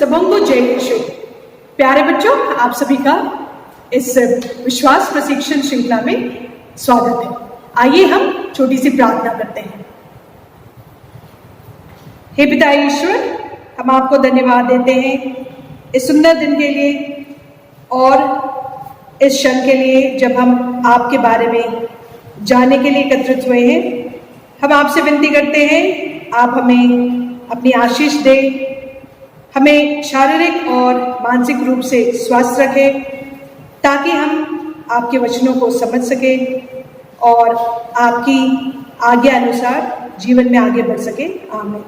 सबों को जय यीशु। प्यारे बच्चों, आप सभी का इस विश्वास प्रशिक्षण श्रृंखला में स्वागत है। आइए हम छोटी सी प्रार्थना करते हैं। हे पिता ईश्वर, हम आपको धन्यवाद देते हैं इस सुंदर दिन के लिए और इस क्षण के लिए जब हम आपके बारे में जानने के लिए एकत्रित हुए हैं। हम आपसे विनती करते हैं, आप हमें अपनी आशीष दें, हमें शारीरिक और मानसिक रूप से स्वस्थ रखें ताकि हम आपके वचनों को समझ सकें और आपकी आज्ञा अनुसार जीवन में आगे बढ़ सके। आमीन।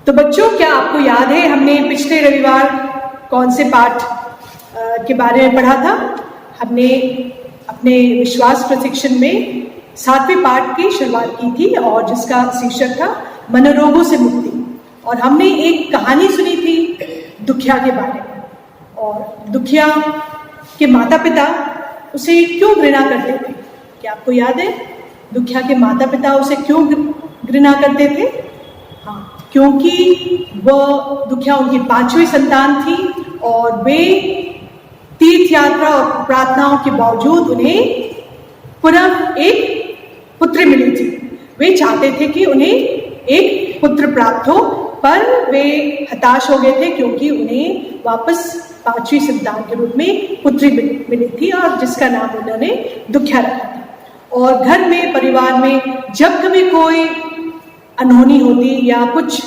तो बच्चों, क्या आपको याद है हमने पिछले रविवार कौन से पाठ के बारे में पढ़ा था? हमने अपने विश्वास प्रशिक्षण में 7वें पाठ की शुरुआत की थी और जिसका शीर्षक था मनोरोगों से मुक्ति। और हमने एक कहानी सुनी थी दुखिया के बारे में, और दुखिया के माता पिता उसे क्यों घृणा करते थे? क्या आपको याद है दुखिया के माता पिता उसे क्यों घृणा करते थे? हाँ, क्योंकि वह दुखिया उनकी 5वीं संतान थी और वे तीर्थ यात्रा और प्रार्थनाओं के बावजूद उन्हें पुनः एक पुत्र मिली थी। वे चाहते थे कि उन्हें एक पुत्र प्राप्त हो, पर वे हताश हो गए थे क्योंकि उन्हें वापस 5वीं संतान के रूप में पुत्री मिली थी और जिसका नाम उन्होंने दुखिया रखा था। और घर में, परिवार में जब कभी कोई अनहोनी होती या कुछ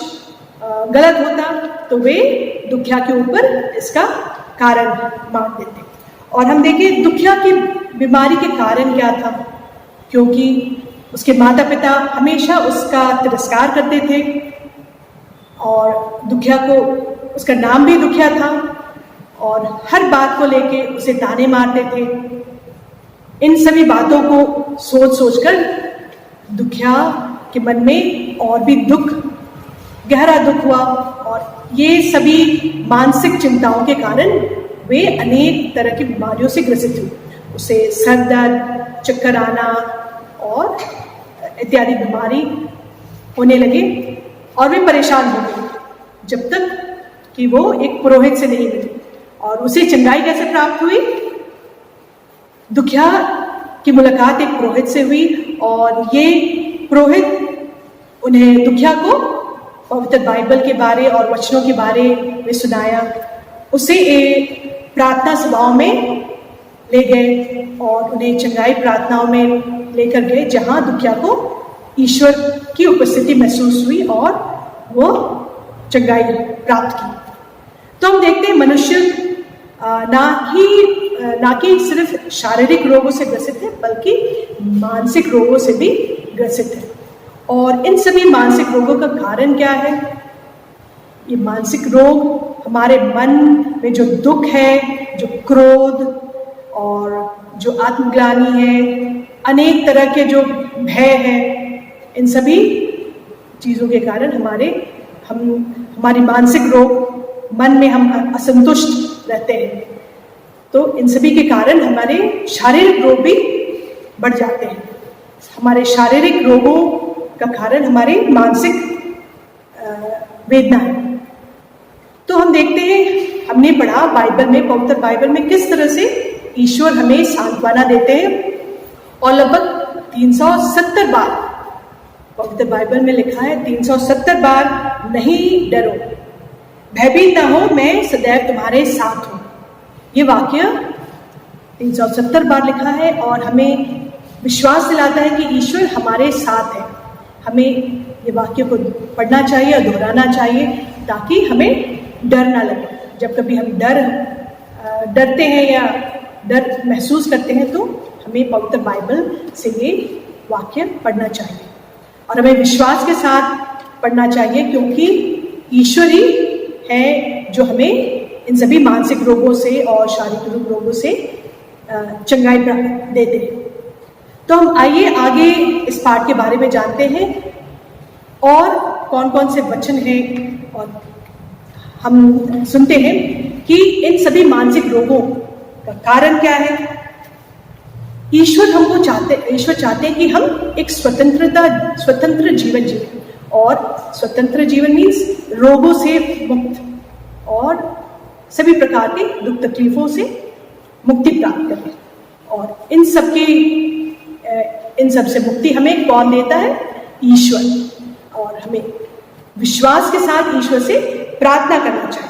गलत होता तो वे दुखिया के ऊपर इसका कारण मान देते। और हम देखें दुखिया की बीमारी के कारण क्या था, क्योंकि उसके माता पिता हमेशा उसका तिरस्कार करते थे और दुखिया को, उसका नाम भी दुखिया था और हर बात को लेके उसे ताने मारते थे। इन सभी बातों को सोच सोचकर दुखिया के मन में और भी गहरा दुख हुआ और ये सभी मानसिक चिंताओं के कारण वे अनेक तरह की बीमारियों से ग्रसित हुए। उसे सर दर्द, चक्कर आना और इत्यादि बीमारी होने लगे और वे परेशान हो गए जब तक कि वो एक पुरोहित से नहीं मिली। और उसे चंगाई कैसे प्राप्त हुई? दुखिया की मुलाकात एक पुरोहित से हुई और ये पुरोहित उन्हें दुखिया को पवित्र बाइबल के बारे और वचनों के बारे में सुनाया। उसे एक प्रार्थना सभाओं में ले गए और उन्हें चंगाई प्रार्थनाओं में लेकर गए जहां दुखिया को ईश्वर की उपस्थिति महसूस हुई और वो चंगाई प्राप्त की। तो हम देखते हैं मनुष्य ना कि सिर्फ शारीरिक रोगों से ग्रसित है बल्कि मानसिक रोगों से भी ग्रसित है। और इन सभी मानसिक रोगों का कारण क्या है? ये मानसिक रोग हमारे मन में जो दुख है, जो क्रोध और जो आत्मग्लानि है, अनेक तरह के जो भय है, इन सभी चीज़ों के कारण हमारी मानसिक रोग, मन में हम असंतुष्ट रहते हैं। तो इन सभी के कारण हमारे शारीरिक रोग भी बढ़ जाते हैं। हमारे शारीरिक रोगों का कारण हमारी मानसिक वेदना है। तो हम देखते हैं, हमने पढ़ा बाइबल में, पवित्र बाइबल में किस तरह से ईश्वर हमें सांत्वना देते हैं और लगभग 370 बार पवित्र बाइबल में लिखा है, 370 बार नहीं डरो, भयभीत ना हो, मैं सदैव तुम्हारे साथ हूं। ये वाक्य 370 बार लिखा है और हमें विश्वास दिलाता है कि ईश्वर हमारे साथ है। हमें ये वाक्य को पढ़ना चाहिए और दोहराना चाहिए ताकि हमें डर ना लगे। जब कभी हम डरते हैं या डर महसूस करते हैं तो हमें पवित्र बाइबल से ये वाक्य पढ़ना चाहिए और हमें विश्वास के साथ पढ़ना चाहिए, क्योंकि ईश्वर ही है जो हमें इन सभी मानसिक रोगों से और शारीरिक रोगों से चंगाई देते हैं। तो हम आइए आगे इस पाठ के बारे में जानते हैं और कौन कौन से वचन हैं, और हम सुनते हैं कि इन सभी मानसिक रोगों का कारण क्या है। ईश्वर चाहते हैं कि हम एक स्वतंत्र जीवन जिए और स्वतंत्र जीवन मीन्स रोगों से मुक्त और सभी प्रकार के दुख तकलीफों से मुक्ति प्राप्त करें। और इन सब से मुक्ति हमें कौन देता है? ईश्वर। और हमें विश्वास के साथ ईश्वर से प्रार्थना करना चाहिए।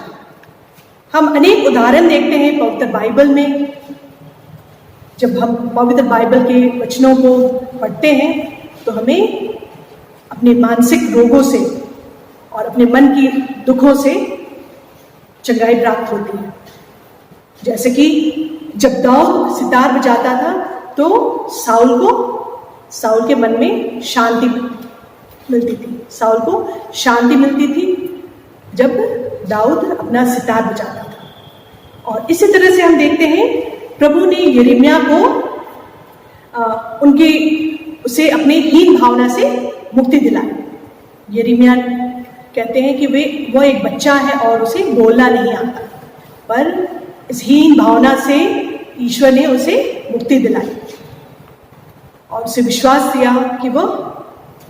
हम अनेक उदाहरण देखते हैं पवित्र बाइबल में। जब हम पवित्र बाइबल के वचनों को पढ़ते हैं तो हमें अपने मानसिक रोगों से और अपने मन की दुखों से चंगाई प्राप्त होती है। जैसे कि जब दाऊद सितार बजाता था तो साउल के मन में शांति मिलती थी। साउल को शांति मिलती थी जब दाऊद अपना सितार बजाता था। और इसी तरह से हम देखते हैं प्रभु ने यिर्मयाह को उसे अपने हीन भावना से मुक्ति दिलाई। यिर्मयाह कहते हैं कि वह एक बच्चा है और उसे बोलना नहीं आता, पर इस हीन भावना से ईश्वर ने उसे मुक्ति दिलाई और उसे विश्वास दिया कि वह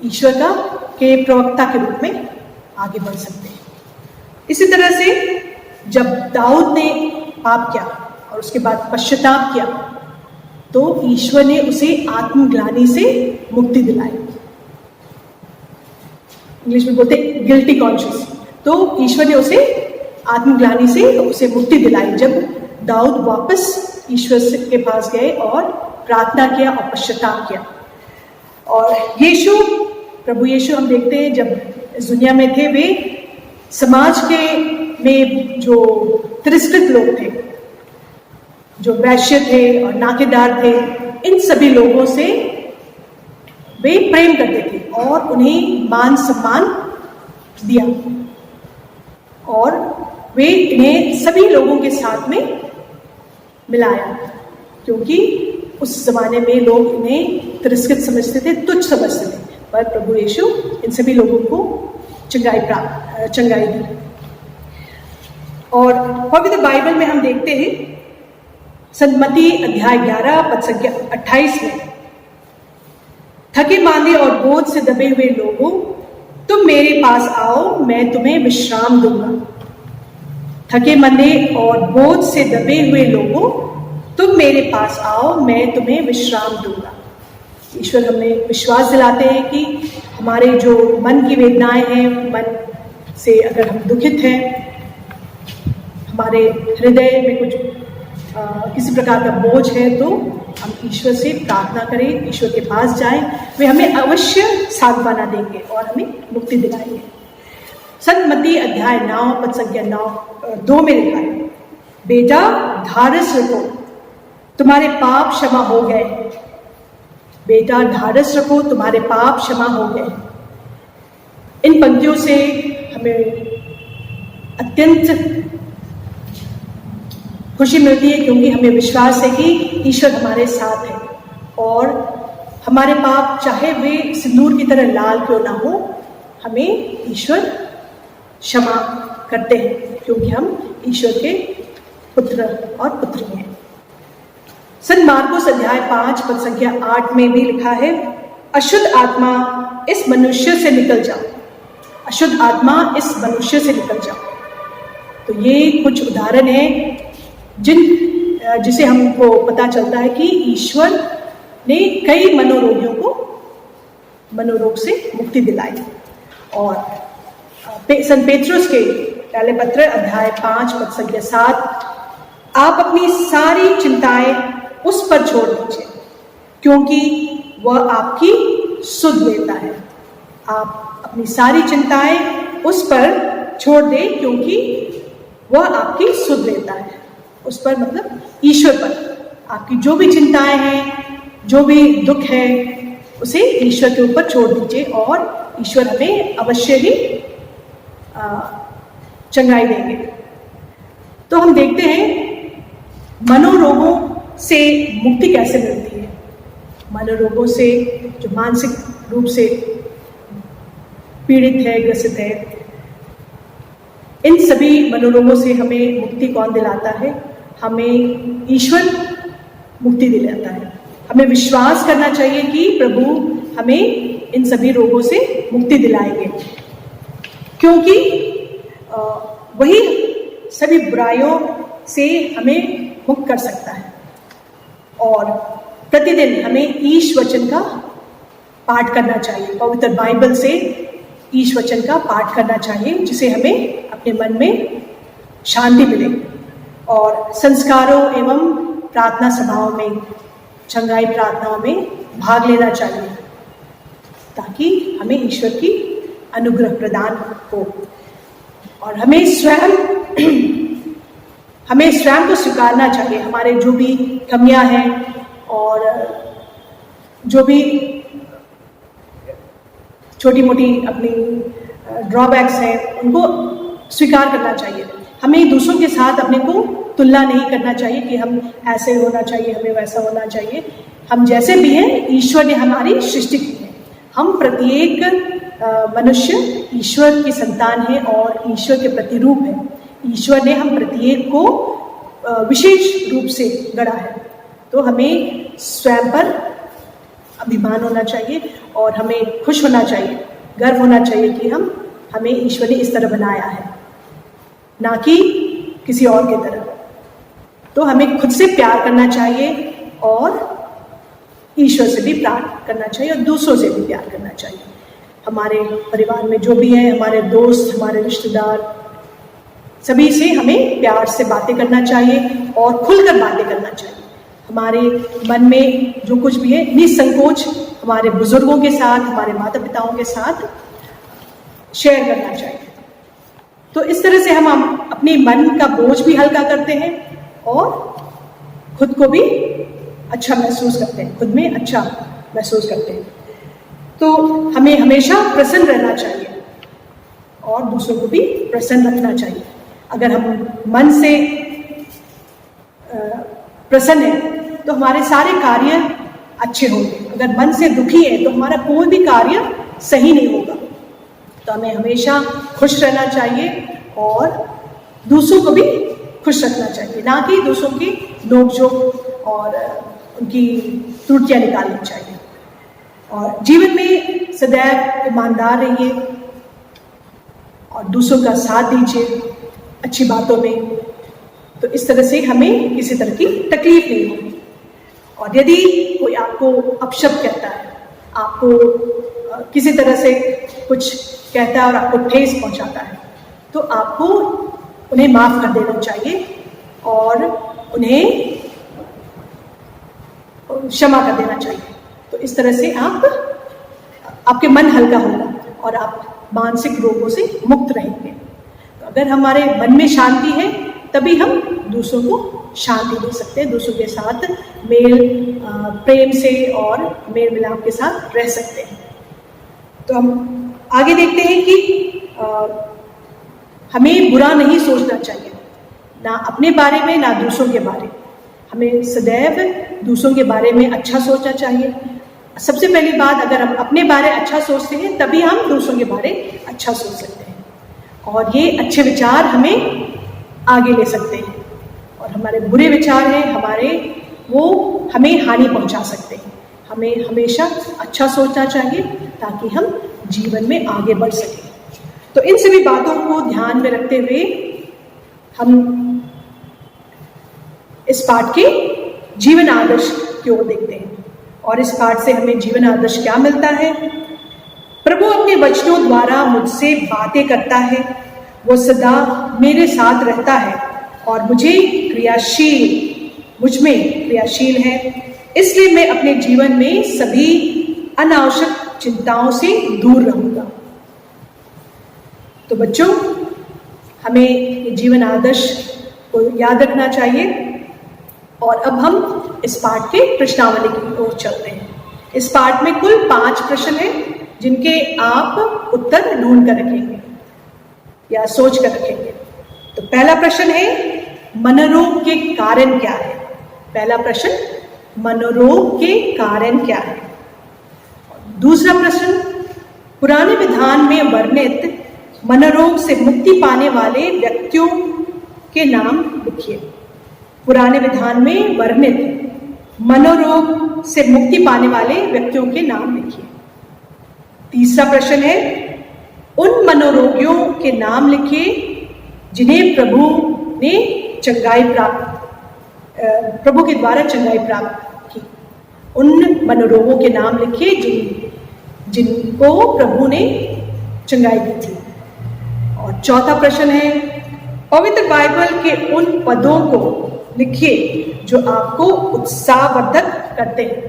ईश्वर के प्रवक्ता के रूप में आगे बढ़ सकते हैं। इसी तरह से जब दाऊद ने पाप किया और उसके बाद पश्चाताप किया तो ईश्वर ने उसे आत्मग्लानि से मुक्ति दिलाई। इंग्लिश में बोलते गिल्टी कॉन्शियस। तो ईश्वर ने उसे आत्मग्लानि से उसे मुक्ति दिलाई जब दाऊद वापस ईश्वर के पास गए और प्रार्थना किया और पश्चाताप किया। और प्रभु यीशु हम देखते हैं जब इस दुनिया में थे, वे समाज में जो तिरस्कृत लोग थे, जो वैश्य थे और नाकेदार थे, इन सभी लोगों से वे प्रेम करते थे और उन्हें मान सम्मान दिया और वे इन्हें सभी लोगों के साथ में मिलाया, क्योंकि उस जमाने में लोग इन्हें तिरस्कृत समझते थे, तुच्छ समझते थे। पर प्रभु यीशु इन सभी लोगों को चंगाई दी। और पवित्र बाइबल में हम देखते हैं संत मत्ती अध्याय 11 पद संख्या 28 में, थके मांदे और बोझ से दबे हुए लोगों, तुम मेरे पास आओ, मैं तुम्हें विश्राम दूंगा। थके मंदे और बोझ से दबे हुए लोगों, तुम मेरे पास आओ, मैं तुम्हें विश्राम दूंगा। ईश्वर हमें विश्वास दिलाते हैं कि हमारे जो मन की वेदनाएं हैं, मन से अगर हम दुखित हैं, हमारे हृदय में कुछ किसी प्रकार का बोझ है, तो हम ईश्वर से प्रार्थना करें, ईश्वर के पास जाएं, वे हमें अवश्य सांत्वना देंगे और हमें मुक्ति दिलाएंगे। संत मत्ती अध्याय 9 पद संख्या 2 में लिखा है, बेटा ढाढ़स रखो, तुम्हारे पाप क्षमा हो गए। बेटा ढाढ़स रखो, तुम्हारे पाप क्षमा हो गए। इन पंक्तियों से हमें अत्यंत खुशी मिलती है, क्योंकि हमें विश्वास है कि ईश्वर हमारे साथ है और हमारे पाप चाहे वे सिंदूर की तरह लाल क्यों ना हो, हमें ईश्वर क्षमा करते हैं, क्योंकि हम ईश्वर के पुत्र और पुत्री हैं। संत मार्कुस अध्याय 5 पद संख्या 8 में भी लिखा है, अशुद्ध आत्मा इस मनुष्य से निकल जाओ। अशुद्ध आत्मा इस मनुष्य से निकल जाओ। तो ये कुछ उदाहरण है जिसे हमको पता चलता है कि ईश्वर ने कई मनोरोगियों को मनोरोग से मुक्ति दिलाई। और संत पेट्रुस के पहले पत्र अध्याय 5 पद संख्या 7, आप अपनी सारी चिंताएं उस पर छोड़ दीजिए, क्योंकि वह आपकी सुध लेता है। आप अपनी सारी चिंताएं उस पर छोड़ दें, क्योंकि वह आपकी सुध लेता है। उस पर मतलब ईश्वर पर। आपकी जो भी चिंताएं हैं, जो भी दुख है, उसे ईश्वर के ऊपर छोड़ दीजिए और ईश्वर हमें अवश्य ही चंगाई देंगे। तो हम देखते हैं मनोरोगों से मुक्ति कैसे मिलती है। मनोरोगों से जो मानसिक रूप से पीड़ित है, ग्रसित है, इन सभी मनोरोगों से हमें मुक्ति कौन दिलाता है? हमें ईश्वर मुक्ति दिलाता है। हमें विश्वास करना चाहिए कि प्रभु हमें इन सभी रोगों से मुक्ति दिलाएंगे, क्योंकि वही सभी बुराइयों से हमें मुक्त कर सकता है। और प्रतिदिन हमें ईश वचन का पाठ करना चाहिए, पवित्र बाइबल से ईश वचन का पाठ करना चाहिए, जिसे हमें अपने मन में शांति मिले। और संस्कारों एवं प्रार्थना सभाओं में, चंगाई प्रार्थनाओं में भाग लेना चाहिए, ताकि हमें ईश्वर की अनुग्रह प्रदान हो। और हमें स्वयं को स्वीकारना चाहिए, हमारे जो भी कमियां हैं और जो भी छोटी मोटी अपनी ड्रॉबैक्स हैं, उनको स्वीकार करना चाहिए। हमें दूसरों के साथ अपने को तुलना नहीं करना चाहिए कि हम ऐसे होना चाहिए, हमें वैसा होना चाहिए। हम जैसे भी हैं, ईश्वर ने हमारी सृष्टि की है। हम प्रत्येक मनुष्य ईश्वर की संतान है और ईश्वर के प्रतिरूप है। ईश्वर ने हम प्रत्येक को विशेष रूप से गढ़ा है। तो हमें स्वयं पर अभिमान होना चाहिए और हमें खुश होना चाहिए, गर्व होना चाहिए कि हमें ईश्वर ने इस तरह बनाया है, ना कि किसी और की तरह। तो हमें खुद से प्यार करना चाहिए और ईश्वर से भी प्यार करना चाहिए और दूसरों से भी प्यार करना चाहिए। हमारे परिवार में जो भी है, हमारे दोस्त, हमारे रिश्तेदार, सभी से हमें प्यार से बातें करना चाहिए और खुलकर बातें करना चाहिए। हमारे मन में जो कुछ भी है, निसंकोच हमारे बुजुर्गों के साथ, हमारे माता पिताओं के साथ शेयर करना चाहिए। तो इस तरह से हम अपने मन का बोझ भी हल्का करते हैं और खुद को भी अच्छा महसूस करते हैं, खुद में अच्छा महसूस करते हैं। तो हमें हमेशा प्रसन्न रहना चाहिए और दूसरों को भी प्रसन्न रखना चाहिए। अगर हम मन से प्रसन्न हैं तो हमारे सारे कार्य अच्छे होंगे। अगर मन से दुखी है तो हमारा कोई भी कार्य सही नहीं होगा। तो हमें हमेशा खुश रहना चाहिए और दूसरों को भी खुश रखना चाहिए, ना कि दूसरों की नोक-झोंक और उनकी त्रुटियां निकालनी चाहिए। और जीवन में सदैव ईमानदार रहिए और दूसरों का साथ दीजिए अच्छी बातों में। तो इस तरह से हमें किसी तरह की तकलीफ नहीं होगी। और यदि कोई आपको अपशब्द कहता है, आपको किसी तरह से कुछ कहता है और आपको ठेस पहुंचाता है, तो आपको उन्हें माफ कर देना चाहिए और उन्हें क्षमा कर देना चाहिए। तो इस तरह से आपके मन हल्का होगा और आप मानसिक रोगों से मुक्त रहेंगे। तो अगर हमारे मन में शांति है, तभी हम दूसरों को शांति दे सकते हैं, दूसरों के साथ प्रेम से और मेल मिलाप के साथ रह सकते हैं। तो हम आगे देखते हैं कि हमें बुरा नहीं सोचना चाहिए, ना अपने बारे में ना दूसरों के बारे में। हमें सदैव दूसरों के बारे में अच्छा सोचना चाहिए। सबसे पहली बात, अगर हम अपने बारे अच्छा सोचते हैं तभी हम दूसरों के बारे अच्छा सोच सकते हैं और ये अच्छे विचार हमें आगे ले सकते हैं। और हमारे बुरे विचार हैं वो हमें हानि पहुंचा सकते हैं। हमें हमेशा अच्छा सोचना चाहिए ताकि हम जीवन में आगे बढ़ सकें। तो इन सभी बातों को ध्यान में रखते हुए हम इस पाठ के जीवन आदर्श की ओर देखते हैं। और इस पाठ से हमें जीवन आदर्श क्या मिलता है? प्रभु अपने वचनों द्वारा मुझसे बातें करता है, वो सदा मेरे साथ रहता है और मुझ में क्रियाशील है। इसलिए मैं अपने जीवन में सभी अनावश्यक चिंताओं से दूर रहूंगा। तो बच्चों, हमें ये जीवन आदर्श को याद रखना चाहिए। और अब हम इस पाठ के प्रश्नावली की ओर चलते हैं। इस पाठ में कुल 5 प्रश्न हैं जिनके आप उत्तर ढूंढ कर रखेंगे या सोच कर रखेंगे। तो पहला प्रश्न है, मनोरोग के कारण क्या है? पहला प्रश्न, मनोरोग के कारण क्या है? दूसरा प्रश्न, पुराने विधान में वर्णित मनोरोग से मुक्ति पाने वाले व्यक्तियों के नाम लिखिए। पुराने विधान में वर्णित मनोरोग से मुक्ति पाने वाले व्यक्तियों के नाम लिखिए। तीसरा प्रश्न है, उन मनोरोगियों के नाम लिखिए जिन्हें प्रभु के द्वारा चंगाई प्राप्त की। उन मनोरोगों के नाम लिखिए जिनको प्रभु ने चंगाई दी थी। और चौथा प्रश्न है, पवित्र बाइबल के उन पदों को लिखिए जो आपको उत्साहवर्धक करते हैं।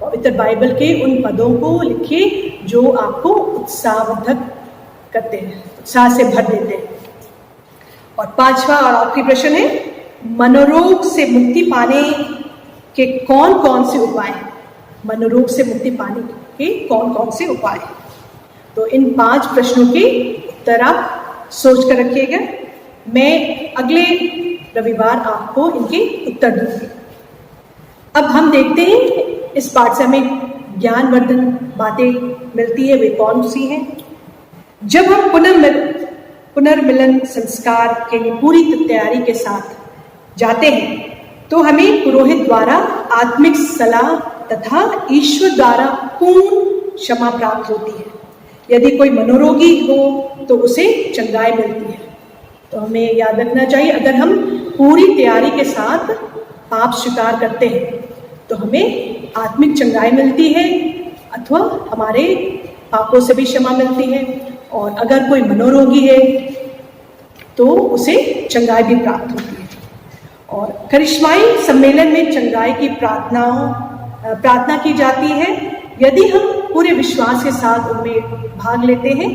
पवित्र बाइबल के उन पदों को लिखिए जो आपको उत्साहवर्धक करते हैं, उत्साह से भर देते हैं। और पांचवा और आखिरी प्रश्न है, मनोरोग से मुक्ति पाने के कौन कौन से उपाय हैं? मनोरोग से मुक्ति पाने के कौन कौन से उपाय हैं? तो इन 5 प्रश्नों के उत्तर आप सोच कर रखिएगा। मैं अगले रविवार आपको इनके उत्तर दूंगी। अब हम देखते हैं इस पाठ से हमें ज्ञानवर्धन बातें मिलती है, वे कौन सी हैं। जब हम पुनर्मिलन संस्कार के लिए पूरी तैयारी के साथ जाते हैं तो हमें पुरोहित द्वारा आत्मिक सलाह तथा ईश्वर द्वारा पूर्ण क्षमा प्राप्त होती है। यदि कोई मनोरोगी हो तो उसे चंगाई मिलती है। तो हमें याद रखना चाहिए, अगर हम पूरी तैयारी के साथ पाप स्वीकार करते हैं तो हमें आत्मिक चंगाई मिलती है अथवा हमारे पापों से भी क्षमा मिलती है। और अगर कोई मनोरोगी है तो उसे चंगाई भी प्राप्त होती है। और करिश्माई सम्मेलन में चंगाई की प्रार्थना की जाती है। यदि हम पूरे विश्वास के साथ उनमें भाग लेते हैं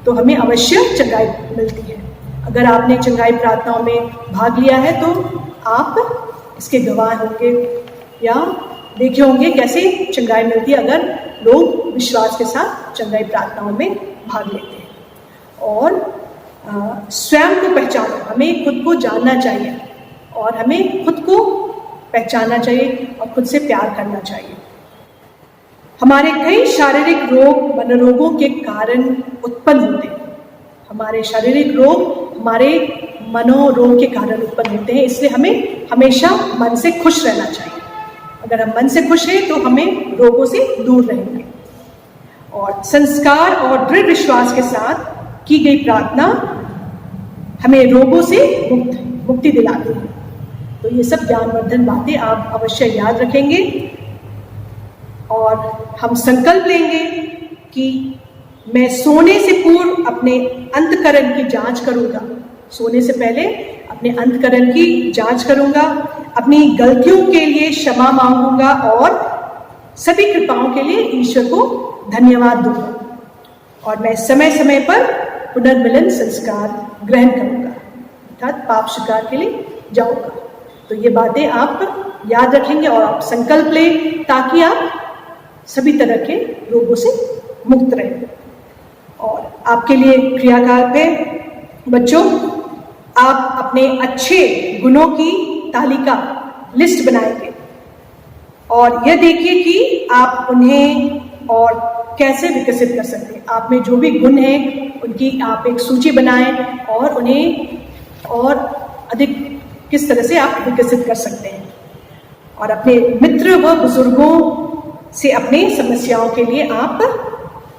तो हमें अवश्य चंगाई मिलती है। अगर आपने चंगाई प्रार्थनाओं में भाग लिया है तो आप इसके गवाह होंगे या देखे होंगे कैसे चंगाई मिलती है अगर लोग विश्वास के साथ चंगाई प्रार्थनाओं में भाग लेते हैं। और स्वयं को पहचानो, हमें खुद को जानना चाहिए और हमें खुद को पहचानना चाहिए और खुद से प्यार करना चाहिए। हमारे कई शारीरिक रोग मनोरोगों के कारण उत्पन्न होते हैं। हमारे शारीरिक रोग हमारे मनोरोग के कारण उत्पन्न होते हैं, इसलिए हमें हमेशा मन से खुश रहना चाहिए। अगर हम मन से खुश हैं तो हमें रोगों से दूर रहेंगे। और संस्कार और दृढ़ विश्वास के साथ की गई प्रार्थना हमें रोगों से मुक्ति दिलाती है। तो ये सब ज्ञानवर्धन बातें आप अवश्य याद रखेंगे और हम संकल्प लेंगे कि मैं सोने से पूर्व अपने अंतःकरण की जांच करूंगा। सोने से पहले अपने अंतःकरण की जांच करूंगा, अपनी गलतियों के लिए क्षमा मांगूंगा और सभी कृपाओं के लिए ईश्वर को धन्यवाद दूंगा। और मैं समय समय पर पुनर्मिलन संस्कार ग्रहण करूंगा, अर्थात पाप स्वीकार के लिए जाऊंगा। तो ये बातें आप याद रखेंगे और आप संकल्प लें ताकि आप सभी तरह के रोगों से मुक्त रहें। और आपके लिए क्रियाकलाप है, बच्चों, आप अपने अच्छे गुणों की तालिका लिस्ट बनाएंगे और यह देखिए कि आप उन्हें और कैसे विकसित कर सकते हैं। आप में जो भी गुण हैं उनकी आप एक सूची बनाएं और उन्हें और अधिक किस तरह से आप विकसित कर सकते हैं। और अपने मित्र व बुजुर्गों से अपनी समस्याओं के लिए आप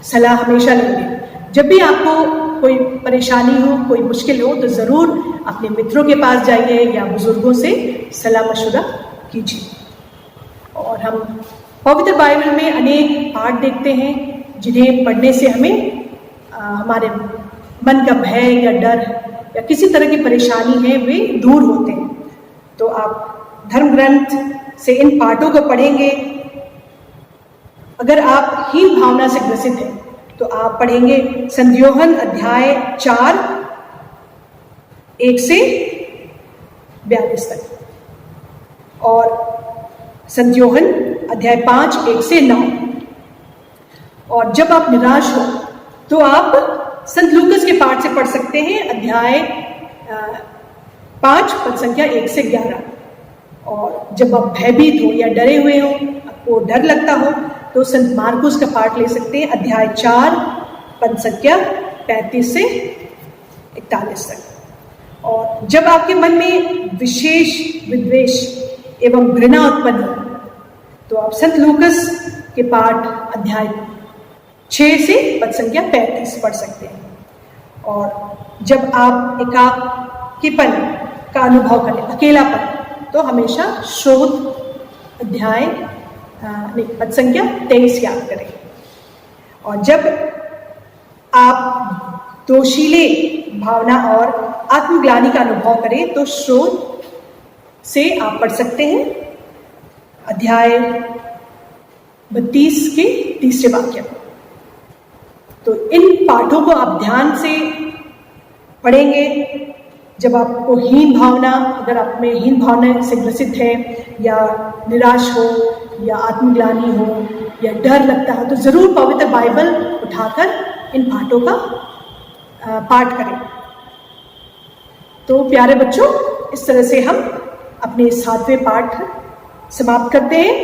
सलाह हमेशा लेंगे। जब भी आपको कोई परेशानी हो, कोई मुश्किल हो तो ज़रूर अपने मित्रों के पास जाइए या बुजुर्गों से सलाह मशवरा कीजिए। और हम पवित्र बाइबल में अनेक पाठ देखते हैं जिन्हें पढ़ने से हमें हमारे मन का भय या डर या किसी तरह की परेशानी है वे दूर होते हैं। तो आप धर्म ग्रंथ से इन पाठों को पढ़ेंगे। अगर आप हीन भावना से ग्रसित हैं तो आप पढ़ेंगे संत यूहन्ना अध्याय 4 1 से 42 तक और संत यूहन्ना अध्याय 5 1 से 9। और जब आप निराश हो तो आप संत लूकस के पाठ से पढ़ सकते हैं, अध्याय 5 पद संख्या 1 से 11। और जब आप भयभीत हो या डरे हुए हो, आपको डर लगता हो तो संत मार्कुस का पाठ ले सकते हैं, अध्याय 4 पद संख्या 35 से 41 तक। और जब आपके मन में विशेष विद्वेष एवं घृणा उत्पन्न हो तो आप संत लूकस के पाठ अध्याय 6 से पद संख्या 35 पढ़ सकते हैं। और जब आप एकाकीपन का अनुभव करें, अकेलापन, तो हमेशा शोध अध्याय पद संख्या 23 याद करें। और जब आप दोषीले भावना और आत्मग्लानि का अनुभव करें तो शोध से आप पढ़ सकते हैं अध्याय 32 के 3 वाक्य। तो इन पाठों को आप ध्यान से पढ़ेंगे। जब आपको हीन भावना, अगर आप में हीन भावना से ग्रसित है, या निराश हो, या आत्मग्लानि हो, या डर लगता है, तो जरूर पवित्र बाइबल उठाकर इन पाठों का पाठ करें। तो प्यारे बच्चों, इस तरह से हम अपने 7वें पाठ समाप्त करते हैं।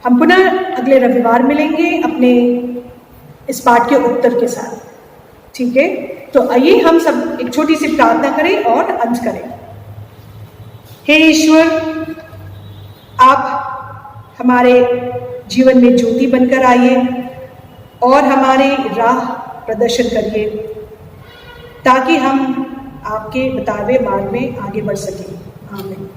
हम पुनः अगले रविवार मिलेंगे अपने इस पाठ के उत्तर के साथ, ठीक है? तो आइए हम सब एक छोटी सी प्रार्थना करें और अंत करें। हे ईश्वर, आप हमारे जीवन में ज्योति बनकर आइए और हमारे राह प्रदर्शन करिए, ताकि हम आपके बताए मार्ग में आगे बढ़ सकें। आमीन।